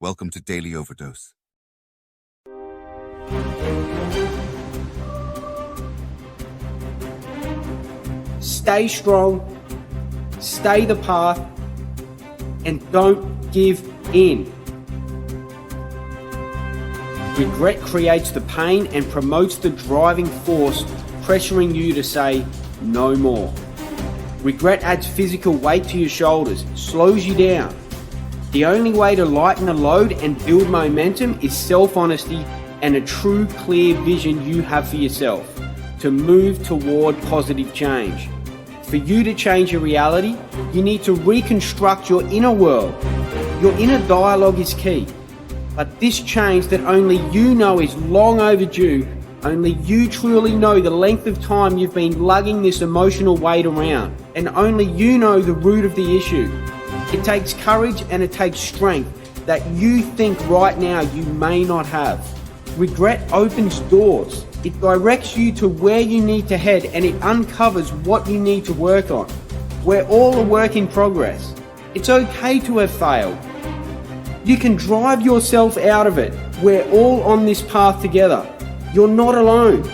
Welcome to Daily Overdose. Stay strong, stay the path, and don't give in. Regret creates the pain and promotes the driving force, pressuring you to say no more. Regret adds physical weight to your shoulders, slows you down. The only way to lighten the load and build momentum is self-honesty and a true, clear vision you have for yourself to move toward positive change. For you to change your reality, you need to reconstruct your inner world. Your inner dialogue is key. But this change that only you know is long overdue, only you truly know the length of time you've been lugging this emotional weight around, and only you know the root of the issue. It takes courage and it takes strength that you think right now you may not have. Regret opens doors. It directs you to where you need to head, and it uncovers what you need to work on. We're all a work in progress. It's okay to have failed. You can drive yourself out of it. We're all on this path together. You're not alone.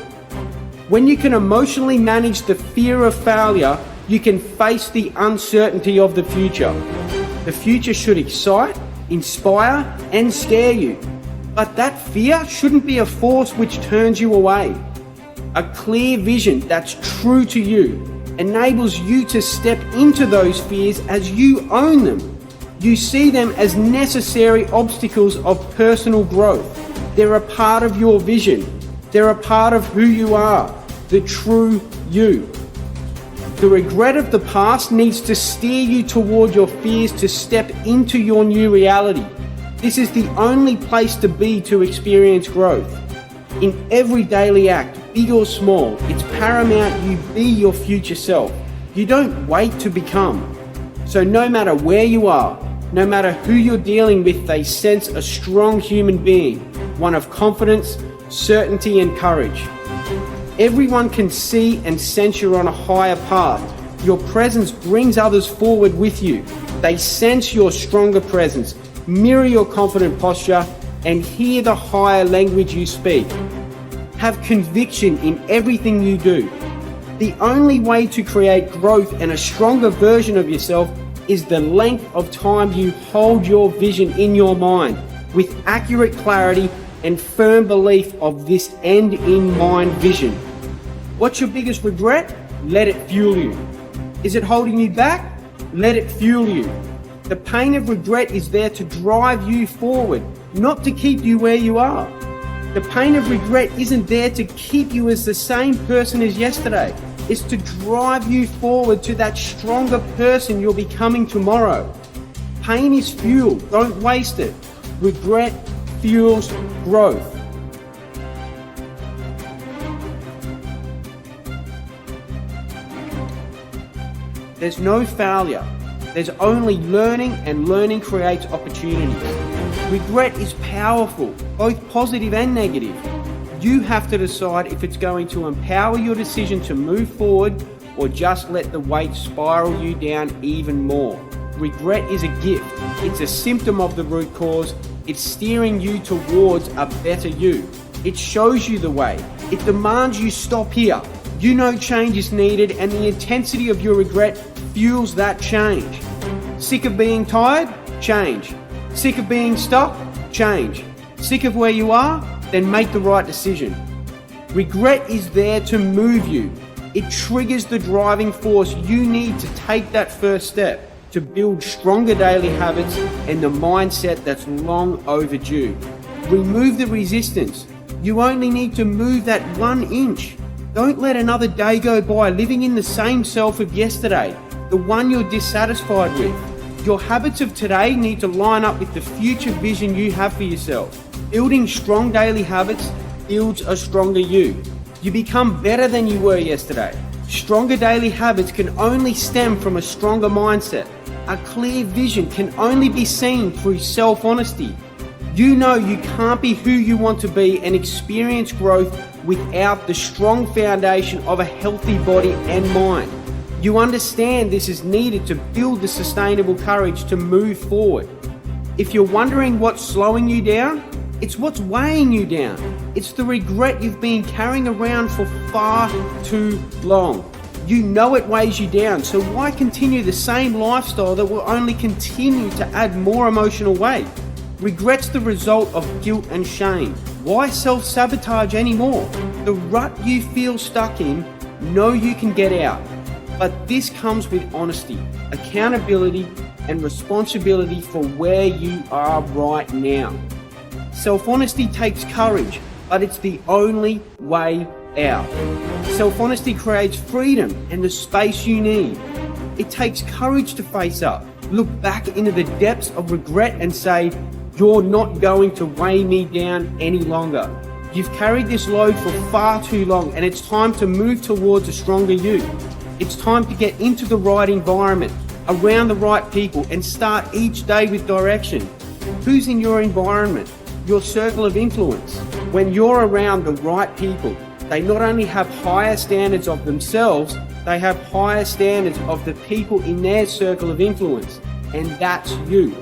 When you can emotionally manage the fear of failure, you can face the uncertainty of the future. The future should excite, inspire, and scare you. But that fear shouldn't be a force which turns you away. A clear vision that's true to you enables you to step into those fears as you own them. You see them as necessary obstacles of personal growth. They're a part of your vision. They're a part of who you are, the true you. The regret of the past needs to steer you toward your fears to step into your new reality. This is the only place to be to experience growth. In every daily act, big or small, it's paramount you be your future self. You don't wait to become. So no matter where you are, no matter who you're dealing with, they sense a strong human being, one of confidence, certainty, and courage. Everyone can see and sense you're on a higher path. Your presence brings others forward with you. They sense your stronger presence, mirror your confident posture, and hear the higher language you speak. Have conviction in everything you do. The only way to create growth and a stronger version of yourself is the length of time you hold your vision in your mind with accurate clarity and firm belief of this end in mind vision. What's your biggest regret? Let it fuel you. Is it holding you back? Let it fuel you. The pain of regret is there to drive you forward, not to keep you where you are. The pain of regret isn't there to keep you as the same person as yesterday. It's to drive you forward to that stronger person you're becoming tomorrow. Pain is fuel, don't waste it. Regret fuels growth. There's no failure. There's only learning, and learning creates opportunities. Regret is powerful, both positive and negative. You have to decide if it's going to empower your decision to move forward or just let the weight spiral you down even more. Regret is a gift. It's a symptom of the root cause. It's steering you towards a better you. It shows you the way. It demands you stop here. You know change is needed, and the intensity of your regret fuels that change. Sick of being tired? Change. Sick of being stuck? Change. Sick of where you are? Then make the right decision. Regret is there to move you. It triggers the driving force you need to take that first step to build stronger daily habits and the mindset that's long overdue. Remove the resistance. You only need to move that 1 inch. Don't let another day go by living in the same self of yesterday, the one you're dissatisfied with. Your habits of today need to line up with the future vision you have for yourself. Building strong daily habits builds a stronger you. You become better than you were yesterday. Stronger daily habits can only stem from a stronger mindset. A clear vision can only be seen through self-honesty. You know you can't be who you want to be and experience growth without the strong foundation of a healthy body and mind. You understand this is needed to build the sustainable courage to move forward. If you're wondering what's slowing you down, it's what's weighing you down. It's the regret you've been carrying around for far too long. You know it weighs you down, so why continue the same lifestyle that will only continue to add more emotional weight? Regret's the result of guilt and shame. Why self-sabotage anymore? The rut you feel stuck in, know you can get out. But this comes with honesty, accountability, and responsibility for where you are right now. Self-honesty takes courage, but it's the only way out. Self-honesty creates freedom and the space you need. It takes courage to face up, look back into the depths of regret and say, you're not going to weigh me down any longer. You've carried this load for far too long and it's time to move towards a stronger you. It's time to get into the right environment, around the right people, and start each day with direction. Who's in your environment? Your circle of influence. When you're around the right people, they not only have higher standards of themselves, they have higher standards of the people in their circle of influence, and that's you.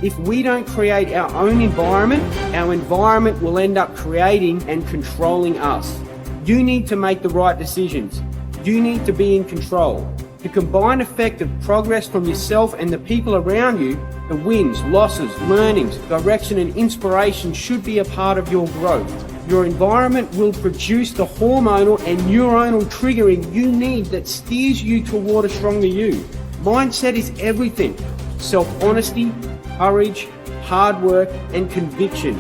If we don't create our own environment, our environment will end up creating and controlling us. You need to make the right decisions. You need to be in control. The combined effect of progress from yourself and the people around you, the wins, losses, learnings, direction and inspiration should be a part of your growth. Your environment will produce the hormonal and neuronal triggering you need that steers you toward a stronger you. Mindset is everything. Self-honesty, courage, hard work, and conviction.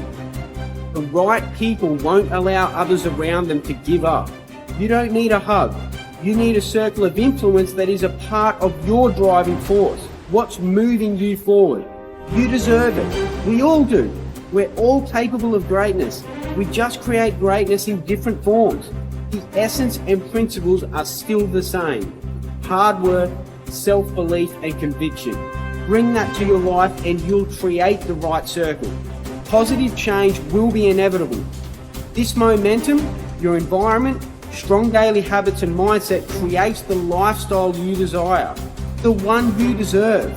The right people won't allow others around them to give up. You don't need a hug. You need a circle of influence that is a part of your driving force. What's moving you forward? You deserve it. We all do. We're all capable of greatness. We just create greatness in different forms. The essence and principles are still the same. Hard work, self-belief, and conviction. Bring that to your life and you'll create the right circle. Positive change will be inevitable. This momentum, your environment, strong daily habits and mindset creates the lifestyle you desire, the one you deserve.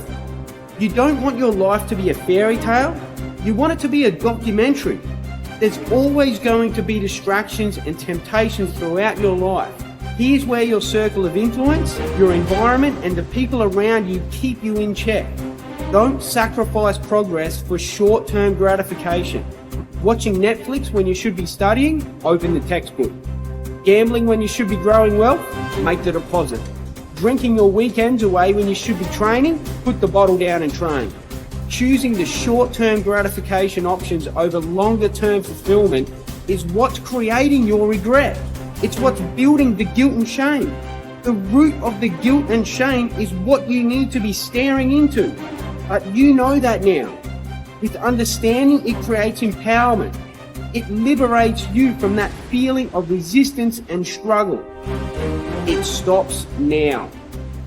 You don't want your life to be a fairy tale. You want it to be a documentary. There's always going to be distractions and temptations throughout your life. Here's where your circle of influence, your environment, and the people around you keep you in check. Don't sacrifice progress for short-term gratification. Watching Netflix when you should be studying? Open the textbook. Gambling when you should be growing wealth? Make the deposit. Drinking your weekends away when you should be training? Put the bottle down and train. Choosing the short-term gratification options over longer-term fulfillment is what's creating your regret. It's what's building the guilt and shame. The root of the guilt and shame is what you need to be staring into. But you know that now. With understanding, it creates empowerment. It liberates you from that feeling of resistance and struggle. It stops now.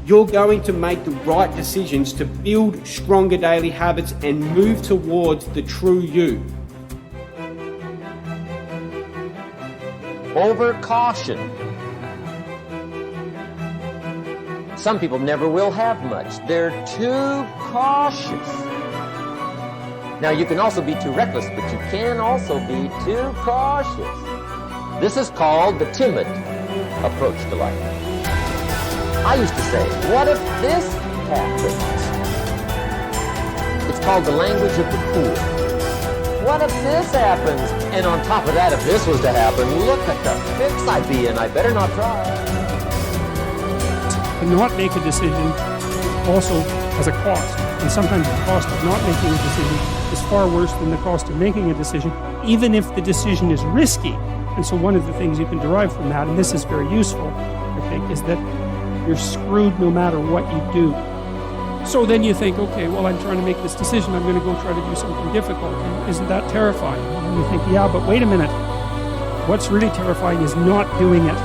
You're going to make the right decisions to build stronger daily habits and move towards the true you. Over caution. Some people never will have much. They're too cautious. Now, you can also be too reckless, but you can also be too cautious. This is called the timid approach to life. I used to say, what if this happens? It's called the language of the poor. What if this happens? And on top of that, if this was to happen, look at the fix I'd be in. I better not try. To not make a decision also has a cost. And sometimes the cost of not making a decision is far worse than the cost of making a decision, even if the decision is risky. And so one of the things you can derive from that, and this is very useful, I think, is that you're screwed no matter what you do. So then you think, okay, well, I'm trying to make this decision. I'm going to go try to do something difficult. Isn't that terrifying? And you think, yeah, but wait a minute. What's really terrifying is not doing it.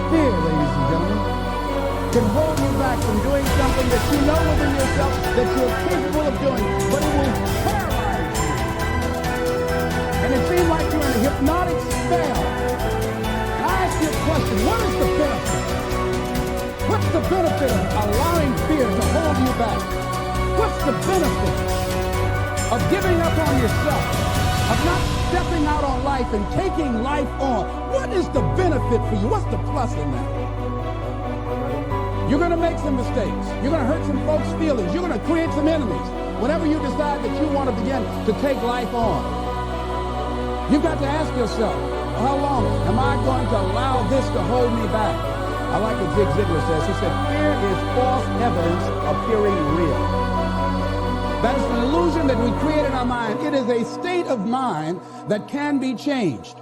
Fear, ladies and gentlemen, can hold you back from doing something that you know within yourself that you're capable of doing, but it will paralyze you. And it seems like you're in a hypnotic spell. I ask you a question, what is the benefit? What's the benefit of allowing fear to hold you back? the benefit of giving up on yourself, of not stepping out on life and taking life on? What is the benefit for you? What's the plus in that? You're going to make some mistakes. You're going to hurt some folks' feelings. You're going to create some enemies whenever you decide that you want to begin to take life on. You've got to ask yourself, how long am I going to allow this to hold me back? I like what Ziglar says. He said, fear is false evidence appearing real. That is an illusion that we create in our mind. It is a state of mind that can be changed.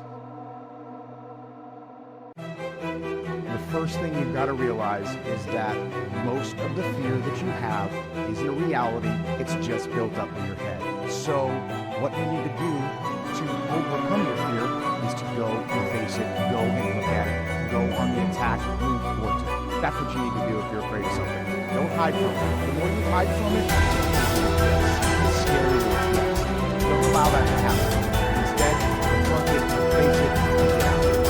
The first thing you've got to realize is that most of the fear that you have isn't a reality. It's just built up in your head. So what you need to do to overcome your fear is to go and face it, go and look at it, go on the attack, move towards it. That's what you need to do if you're afraid of something. Don't hide from it. The more you hide from it, the scarier it gets. Don't allow that to happen. Instead, confront it, face it, and get out of it.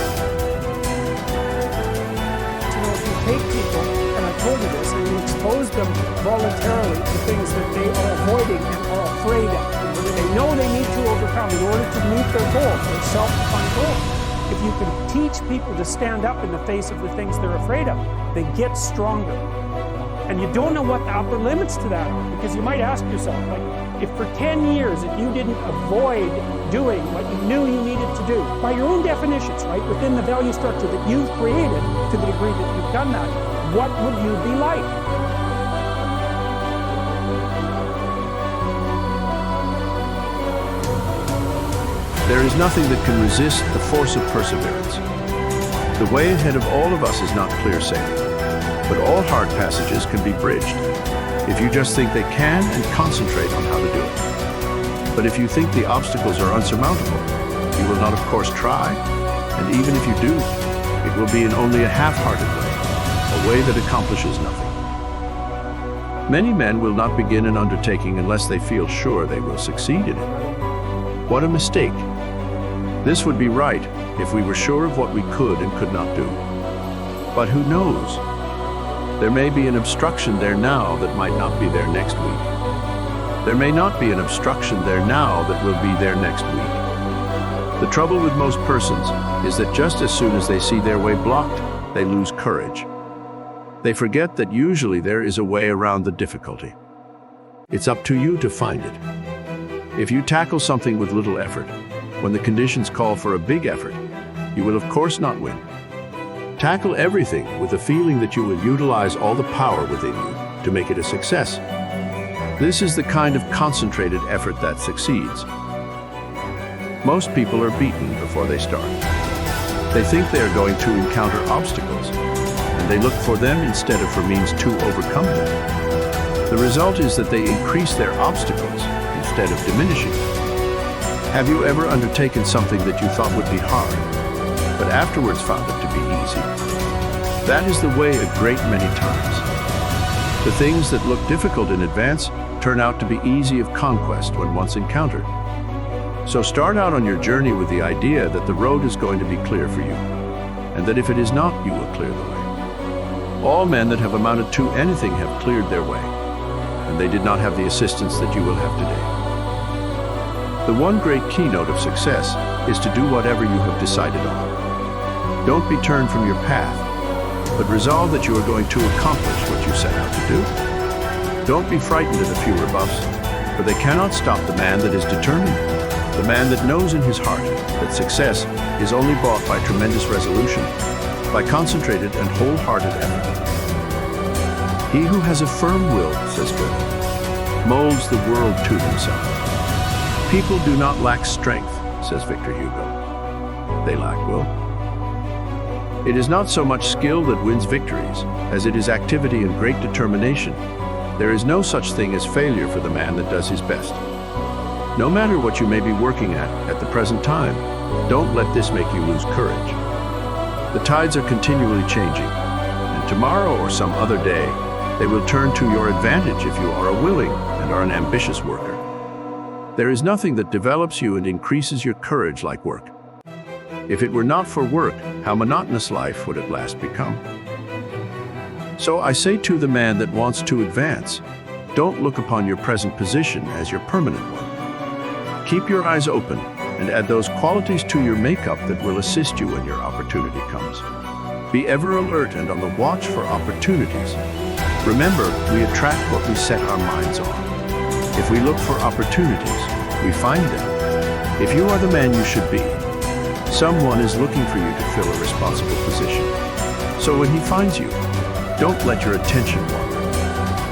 If you take people, and I told you this, and you expose them voluntarily to things that they are avoiding and are afraid of, that they know they need to overcome in order to meet their goals, their self-defined goals. If you can teach people to stand up in the face of the things they're afraid of, they get stronger. And you don't know what the upper limits to that are, because you might ask yourself, like, if for 10 years, if you didn't avoid doing what you knew you needed to do, by your own definitions, right, within the value structure that you've created, to the degree that you've done that, what would you be like? There is nothing that can resist the force of perseverance. The way ahead of all of us is not clear sailing, but all hard passages can be bridged if you just think they can and concentrate on how to do it. But if you think the obstacles are unsurmountable, you will not of course try, and even if you do, it will be in only a half-hearted way, a way that accomplishes nothing. Many men will not begin an undertaking unless they feel sure they will succeed in it. What a mistake. This would be right if we were sure of what we could and could not do. But who knows? There may be an obstruction there now that might not be there next week. There may not be an obstruction there now that will be there next week. The trouble with most persons is that just as soon as they see their way blocked, they lose courage. They forget that usually there is a way around the difficulty. It's up to you to find it. If you tackle something with little effort, when the conditions call for a big effort, you will of course not win. Tackle everything with the feeling that you will utilize all the power within you to make it a success. This is the kind of concentrated effort that succeeds. Most people are beaten before they start. They think they are going to encounter obstacles, and they look for them instead of for means to overcome them. The result is that they increase their obstacles instead of diminishing them. Have you ever undertaken something that you thought would be hard, but afterwards found it to be easy? That is the way a great many times. The things that look difficult in advance turn out to be easy of conquest when once encountered. So start out on your journey with the idea that the road is going to be clear for you, and that if it is not, you will clear the way. All men that have amounted to anything have cleared their way, and they did not have the assistance that you will have today. The one great keynote of success is to do whatever you have decided on. Don't be turned from your path, but resolve that you are going to accomplish what you set out to do. Don't be frightened of the few rebuffs, for they cannot stop the man that is determined, the man that knows in his heart that success is only bought by tremendous resolution, by concentrated and wholehearted effort. He who has a firm will, says Phillips, molds the world to himself. People do not lack strength, says Victor Hugo. They lack will. It is not so much skill that wins victories, as it is activity and great determination. There is no such thing as failure for the man that does his best. No matter what you may be working at the present time, don't let this make you lose courage. The tides are continually changing, and tomorrow or some other day, they will turn to your advantage if you are a willing and are an ambitious worker. There is nothing that develops you and increases your courage like work. If it were not for work, how monotonous life would at last become? So I say to the man that wants to advance, Don't look upon your present position as your permanent one. Keep your eyes open and add those qualities to your makeup that will assist you when your opportunity comes. Be ever alert and on the watch for opportunities. Remember, we attract what we set our minds on. If we look for opportunities, we find them. If you are the man you should be, someone is looking for you to fill a responsible position. So when he finds you, don't let your attention wander.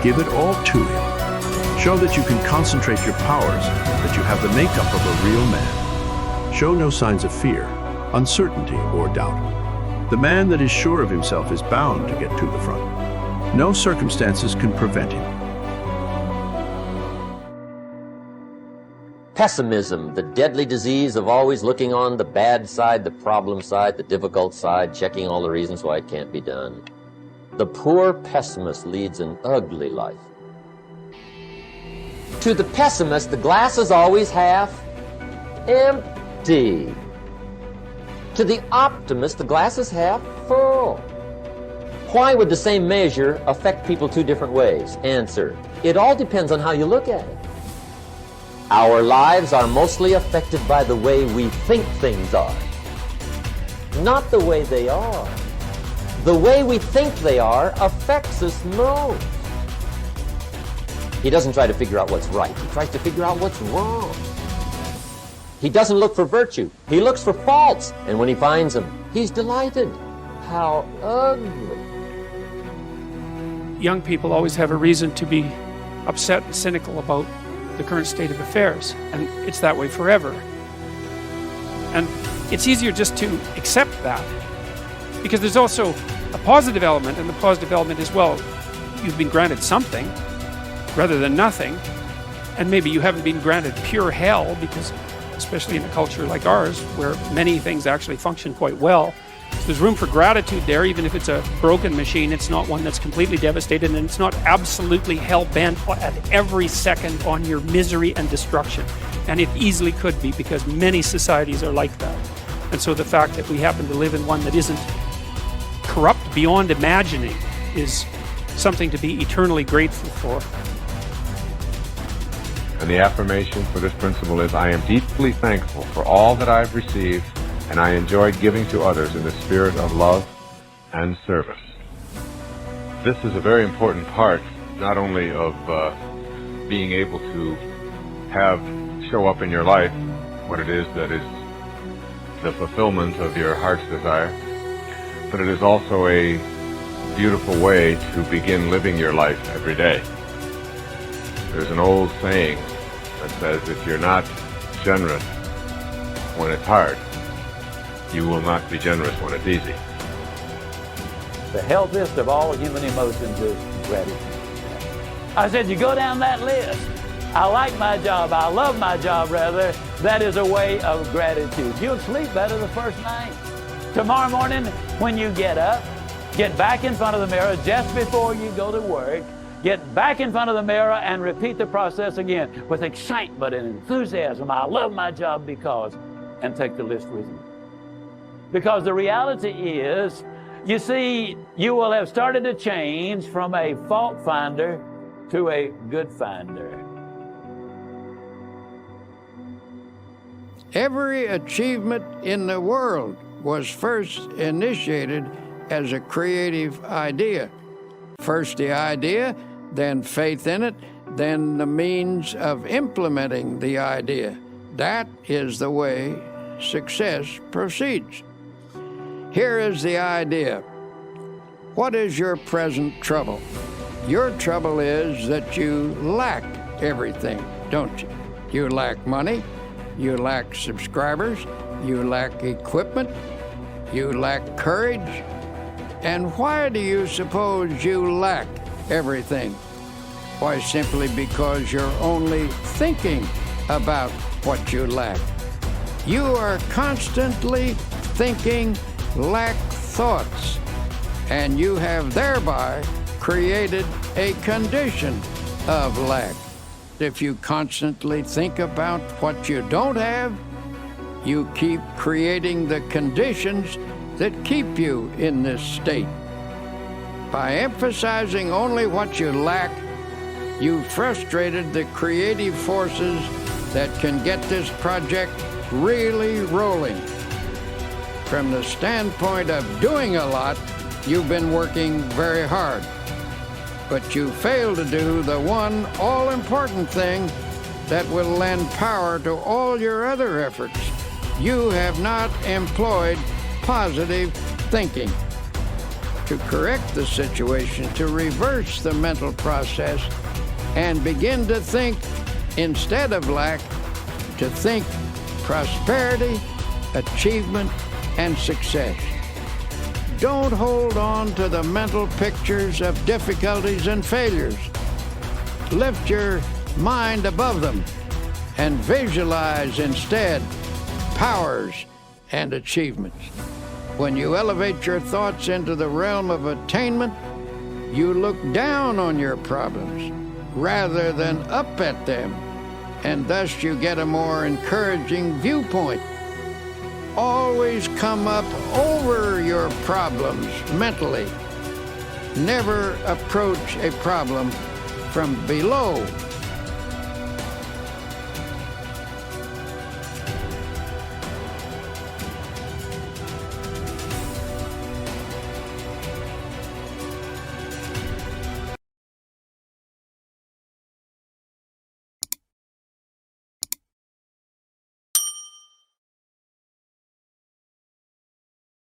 Give it all to him. Show that you can concentrate your powers, that you have the makeup of a real man. Show no signs of fear, uncertainty, or doubt. The man that is sure of himself is bound to get to the front. No circumstances can prevent him. Pessimism, the deadly disease of always looking on the bad side, the problem side, the difficult side, checking all the reasons why it can't be done. The poor pessimist leads an ugly life. To the pessimist, the glass is always half empty. To the optimist, the glass is half full. Why would the same measure affect people two different ways? Answer: it all depends on how you look at it. Our lives are mostly affected by the way we think things are, not the way they are. The way we think they are affects us most. He doesn't try to figure out what's right. He tries to figure out what's wrong. He doesn't look for virtue. He looks for faults. And when he finds them, he's delighted. How ugly. Young people always have a reason to be upset and cynical about the current state of affairs, and it's that way forever. And it's easier just to accept that, because there's also a positive element, and the positive element is, well, you've been granted something rather than nothing, and maybe you haven't been granted pure hell, because especially in a culture like ours where many things actually function quite well, there's room for gratitude there. Even if it's a broken machine, it's not one that's completely devastated, and it's not absolutely hell-bent at every second on your misery and destruction. And it easily could be, because many societies are like that. And so the fact that we happen to live in one that isn't corrupt beyond imagining is something to be eternally grateful for. And the affirmation for this principle is, I am deeply thankful for all that I've received, and I enjoy giving to others in the spirit of love and service. This is a very important part, not only of being able to show up in your life what it is that is the fulfillment of your heart's desire, but it is also a beautiful way to begin living your life every day. There's an old saying that says, if you're not generous when it's hard, you will not be generous when it's easy. The healthiest of all human emotions is gratitude. I said, you go down that list. I like my job. I love my job, rather. That is a way of gratitude. You'll sleep better the first night. Tomorrow morning, when you get up, get back in front of the mirror just before you go to work. Get back in front of the mirror and repeat the process again with excitement and enthusiasm. I love my job because, and take the list with you. Because the reality is, you see, you will have started to change from a fault finder to a good finder. Every achievement in the world was first initiated as a creative idea. First the idea, then faith in it, then the means of implementing the idea. That is the way success proceeds. Here is the idea. What is your present trouble? Your trouble is that you lack everything, don't you? You lack money, you lack subscribers, you lack equipment, you lack courage. And why do you suppose you lack everything? Why, simply because you're only thinking about what you lack. You are constantly thinking lack thoughts, and you have thereby created a condition of lack. If you constantly think about what you don't have, you keep creating the conditions that keep you in this state. By emphasizing only what you lack, you frustrated the creative forces that can get this project really rolling. From the standpoint of doing a lot, you've been working very hard. But you failed to do the one all-important thing that will lend power to all your other efforts. You have not employed positive thinking. To correct the situation, to reverse the mental process, and begin to think, instead of lack, to think prosperity, achievement, and success. Don't hold on to the mental pictures of difficulties and failures. Lift your mind above them and visualize instead powers and achievements. When you elevate your thoughts into the realm of attainment, you look down on your problems rather than up at them, and thus you get a more encouraging viewpoint. Always come up over your problems mentally. Never approach a problem from below